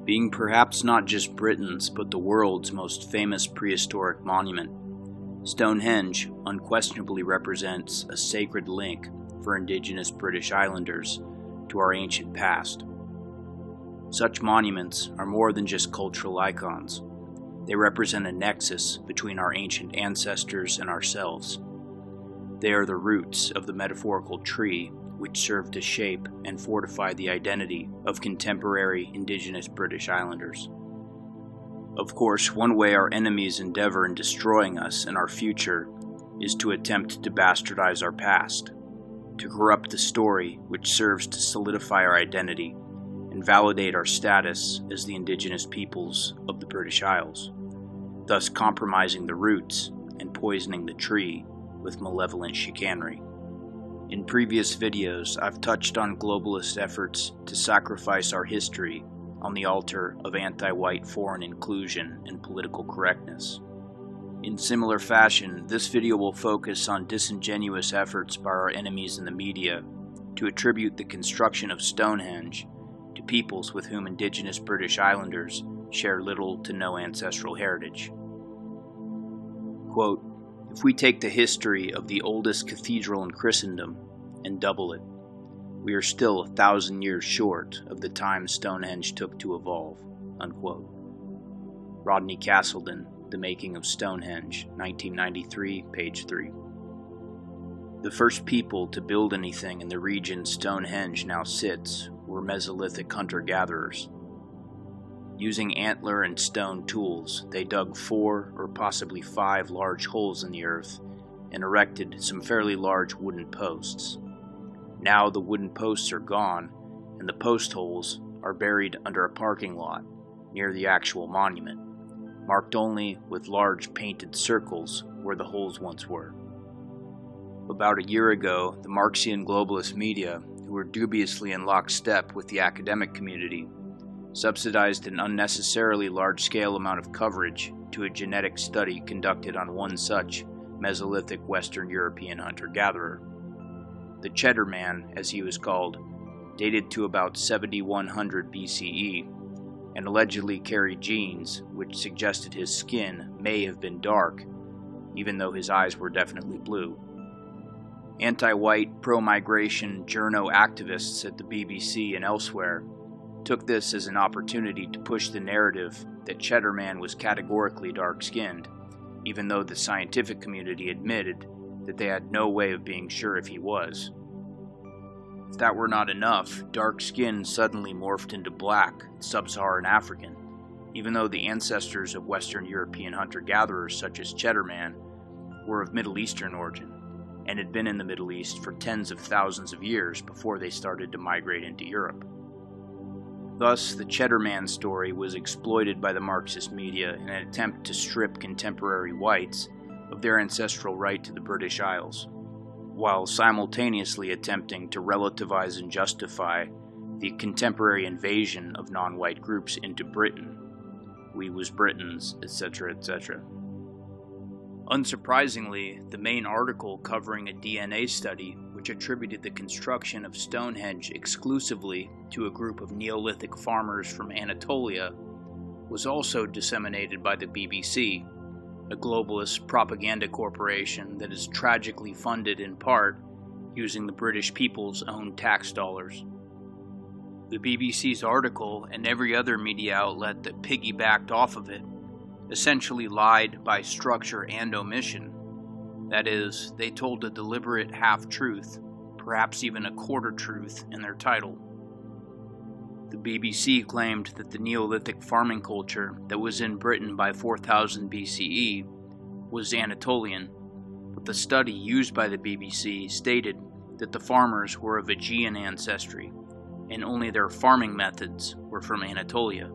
being perhaps not just Britain's but the world's most famous prehistoric monument. Stonehenge unquestionably represents a sacred link for Indigenous British Islanders to our ancient past. Such monuments are more than just cultural icons. They represent a nexus between our ancient ancestors and ourselves. They are the roots of the metaphorical tree which served to shape and fortify the identity of contemporary Indigenous British Islanders. Of course, one way our enemies endeavor in destroying us and our future is to attempt to bastardize our past, to corrupt the story which serves to solidify our identity and validate our status as the Indigenous peoples of the British Isles, thus compromising the roots and poisoning the tree with malevolent chicanery. In previous videos, I've touched on globalist efforts to sacrifice our history on the altar of anti-white foreign inclusion and political correctness. In similar fashion, this video will focus on disingenuous efforts by our enemies in the media to attribute the construction of Stonehenge to peoples with whom Indigenous British Islanders share little to no ancestral heritage. Quote, "If we take the history of the oldest cathedral in Christendom and double it, we are still 1,000 years short of the time Stonehenge took to evolve." Unquote. Rodney Castleton, The Making of Stonehenge, 1993, page 3. The first people to build anything in the region Stonehenge now sits were Mesolithic hunter-gatherers. Using antler and stone tools, they dug 4 or possibly 5 large holes in the earth and erected some fairly large wooden posts. Now the wooden posts are gone, and the post holes are buried under a parking lot near the actual monument, marked only with large painted circles where the holes once were. About a year ago, the Marxian globalist media, who were dubiously in lockstep with the academic community, subsidized an unnecessarily large-scale amount of coverage to a genetic study conducted on one such Mesolithic Western European hunter-gatherer. The Cheddar Man, as he was called, dated to about 7100 BCE, and allegedly carried genes which suggested his skin may have been dark, even though his eyes were definitely blue. Anti-white, pro-migration journo activists at the BBC and elsewhere took this as an opportunity to push the narrative that Cheddar Man was categorically dark-skinned, even though the scientific community admitted that they had no way of being sure if he was. If that were not enough, dark skin suddenly morphed into black, sub-Saharan African, even though the ancestors of Western European hunter-gatherers such as Cheddar Man were of Middle Eastern origin, and had been in the Middle East for tens of thousands of years before they started to migrate into Europe. Thus, the Cheddar Man story was exploited by the Marxist media in an attempt to strip contemporary whites of their ancestral right to the British Isles, while simultaneously attempting to relativize and justify the contemporary invasion of non-white groups into Britain. We was Britons, etc., etc. Unsurprisingly, the main article covering a DNA study which attributed the construction of Stonehenge exclusively to a group of Neolithic farmers from Anatolia was also disseminated by the BBC, a globalist propaganda corporation that is tragically funded in part using the British people's own tax dollars. The BBC's article, and every other media outlet that piggybacked off of it, essentially lied by structure and omission. That is, they told a deliberate half-truth, perhaps even a quarter-truth, in their title. The BBC claimed that the Neolithic farming culture that was in Britain by 4000 BCE was Anatolian, but the study used by the BBC stated that the farmers were of Aegean ancestry, and only their farming methods were from Anatolia.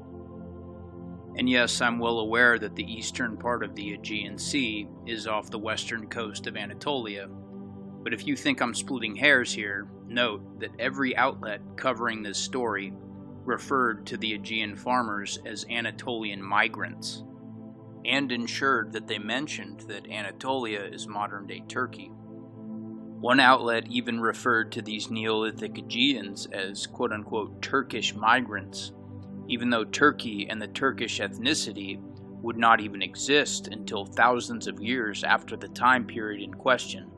And yes, I'm well aware that the eastern part of the Aegean Sea is off the western coast of Anatolia, but if you think I'm splitting hairs here, note that every outlet covering this story referred to the Aegean farmers as Anatolian migrants, and ensured that they mentioned that Anatolia is modern-day Turkey. One outlet even referred to these Neolithic Aegeans as quote-unquote Turkish migrants, even though Turkey and the Turkish ethnicity would not even exist until thousands of years after the time period in question.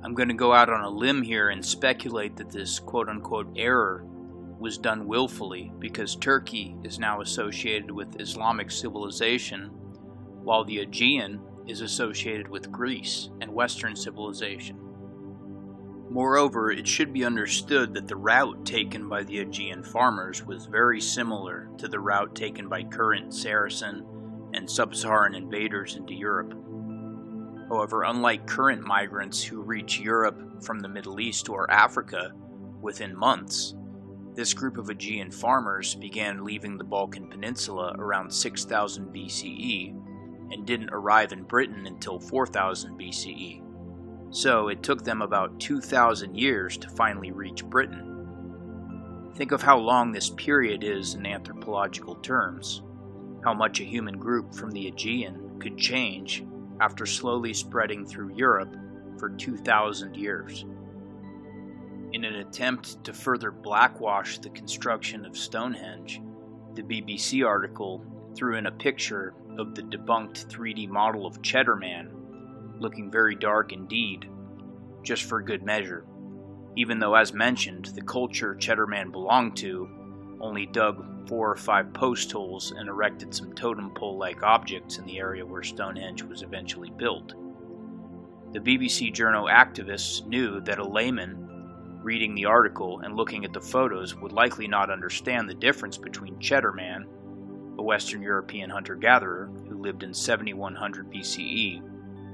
I'm going to go out on a limb here and speculate that this quote-unquote error was done willfully because Turkey is now associated with Islamic civilization, while the Aegean is associated with Greece and Western civilization. Moreover, it should be understood that the route taken by the Aegean farmers was very similar to the route taken by current Saracen and sub-Saharan invaders into Europe. However, unlike current migrants who reach Europe from the Middle East or Africa within months, this group of Aegean farmers began leaving the Balkan Peninsula around 6000 BCE and didn't arrive in Britain until 4000 BCE. So it took them about 2,000 years to finally reach Britain. Think of how long this period is in anthropological terms, how much a human group from the Aegean could change after slowly spreading through Europe for 2,000 years. In an attempt to further blackwash the construction of Stonehenge, the BBC article threw in a picture of the debunked 3D model of Cheddar Man, looking very dark indeed, just for good measure, even though, as mentioned, the culture Cheddar Man belonged to only dug 4 or 5 post holes and erected some totem pole-like objects in the area where Stonehenge was eventually built. The BBC journo activists knew that a layman reading the article and looking at the photos would likely not understand the difference between Cheddar Man, a Western European hunter-gatherer who lived in 7100 BCE,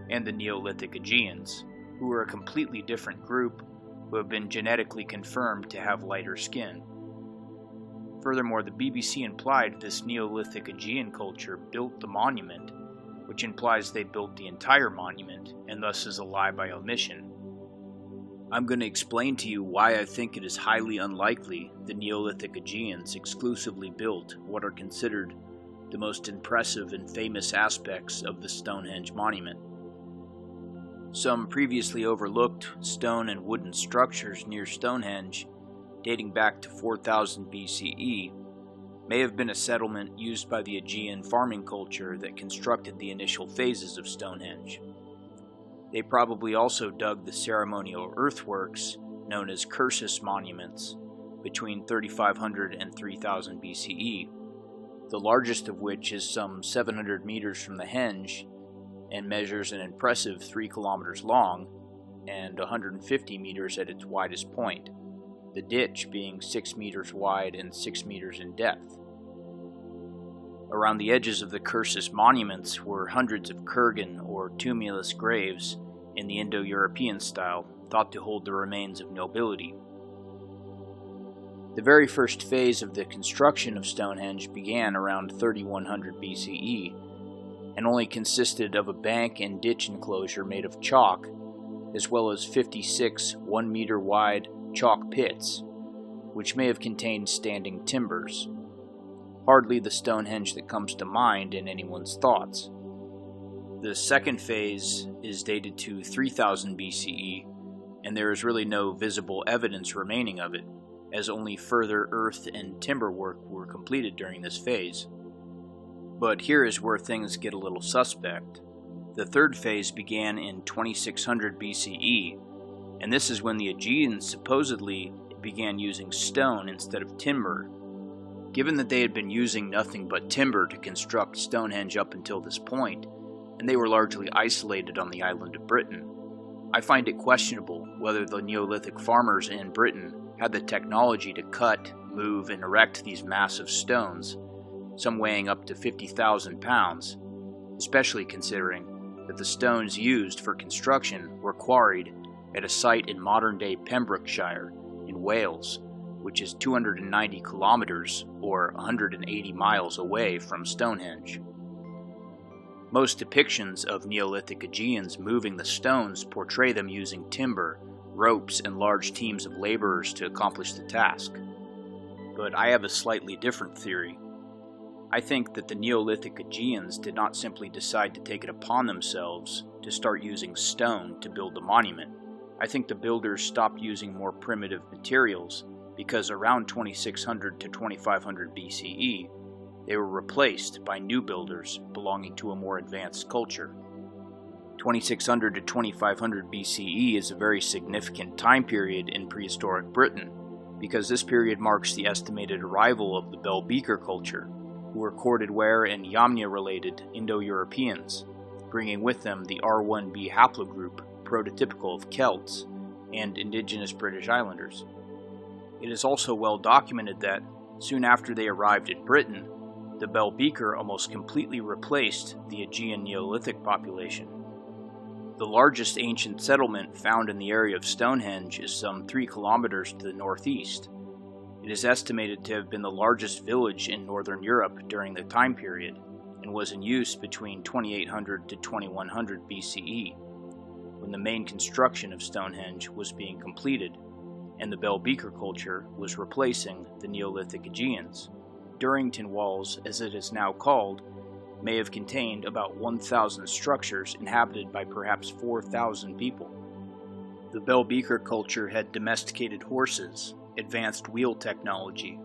and the Neolithic Aegeans, who were a completely different group who have been genetically confirmed to have lighter skin. Furthermore, the BBC implied this Neolithic Aegean culture built the monument, which implies they built the entire monument, and thus is a lie by omission. I'm going to explain to you why I think it is highly unlikely the Neolithic Aegeans exclusively built what are considered the most impressive and famous aspects of the Stonehenge monument. Some previously overlooked stone and wooden structures near Stonehenge, dating back to 4000 BCE, may have been a settlement used by the Aegean farming culture that constructed the initial phases of Stonehenge. They probably also dug the ceremonial earthworks, known as Cursus monuments, between 3500 and 3000 BCE, the largest of which is some 700 meters from the henge and measures an impressive 3 kilometers long and 150 meters at its widest point, the ditch being 6 meters wide and 6 meters in depth. Around the edges of the Cursus monuments were hundreds of kurgan or tumulus graves in the Indo-European style, thought to hold the remains of nobility. The very first phase of the construction of Stonehenge began around 3100 BCE, and only consisted of a bank and ditch enclosure made of chalk, as well as 56 1-meter wide chalk pits, which may have contained standing timbers. Hardly the Stonehenge that comes to mind in anyone's thoughts. The second phase is dated to 3000 BCE, and there is really no visible evidence remaining of it, as only further earth and timber work were completed during this phase. But here is where things get a little suspect. The third phase began in 2600 BCE, and this is when the Aegeans supposedly began using stone instead of timber. Given that they had been using nothing but timber to construct Stonehenge up until this point, and they were largely isolated on the island of Britain, I find it questionable whether the Neolithic farmers in Britain had the technology to cut, move, and erect these massive stones, some weighing up to 50,000 pounds, especially considering that the stones used for construction were quarried at a site in modern-day Pembrokeshire in Wales, which is 290 kilometers or 180 miles away from Stonehenge. Most depictions of Neolithic Aegeans moving the stones portray them using timber, ropes, and large teams of laborers to accomplish the task. But I have a slightly different theory. I think that the Neolithic Aegeans did not simply decide to take it upon themselves to start using stone to build the monument. I think the builders stopped using more primitive materials because around 2600 to 2500 BCE, they were replaced by new builders belonging to a more advanced culture. 2600 to 2500 BCE is a very significant time period in prehistoric Britain, because this period marks the estimated arrival of the Bell Beaker culture, who were Corded-Ware and Yamna-related Indo-Europeans, bringing with them the R1b haplogroup prototypical of Celts and indigenous British Islanders. It is also well documented that, soon after they arrived in Britain, the Bell Beaker almost completely replaced the Aegean Neolithic population. The largest ancient settlement found in the area of Stonehenge is some 3 kilometers to the northeast. It is estimated to have been the largest village in northern Europe during the time period, and was in use between 2800 to 2100 BCE, when the main construction of Stonehenge was being completed, and the Bell Beaker culture was replacing the Neolithic Aegeans. Durrington Walls, as it is now called, may have contained about 1,000 structures inhabited by perhaps 4,000 people. The Bell Beaker culture had domesticated horses, advanced wheel technology,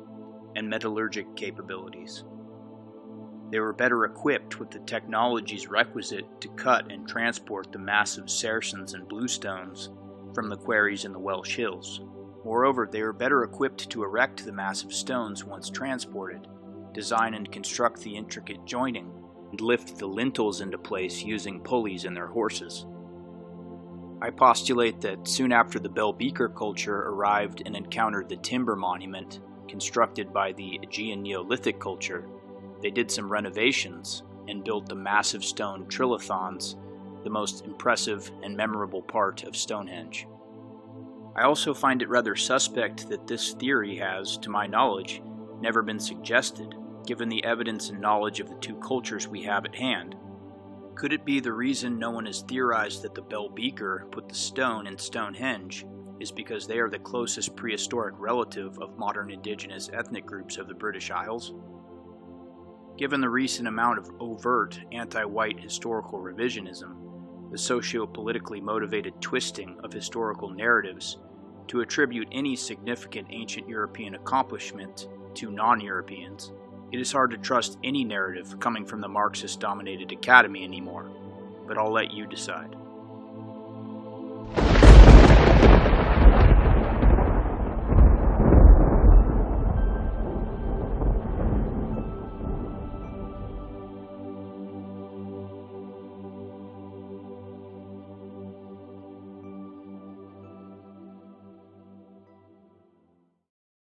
and metallurgic capabilities. They were better equipped with the technologies requisite to cut and transport the massive saracens and bluestones from the quarries in the Welsh Hills. Moreover, they were better equipped to erect the massive stones once transported, design and construct the intricate joining, and lift the lintels into place using pulleys in their horses. I postulate that soon after the Bell Beaker culture arrived and encountered the timber monument constructed by the Aegean Neolithic culture, they did some renovations and built the massive stone trilithons, the most impressive and memorable part of Stonehenge. I also find it rather suspect that this theory has, to my knowledge, never been suggested, given the evidence and knowledge of the two cultures we have at hand. Could it be the reason no one has theorized that the Bell Beaker put the stone in Stonehenge is because they are the closest prehistoric relative of modern indigenous ethnic groups of the British Isles? Given the recent amount of overt anti-white historical revisionism, the socio-politically motivated twisting of historical narratives to attribute any significant ancient European accomplishment to non-Europeans, it is hard to trust any narrative coming from the Marxist-dominated academy anymore, but I'll let you decide.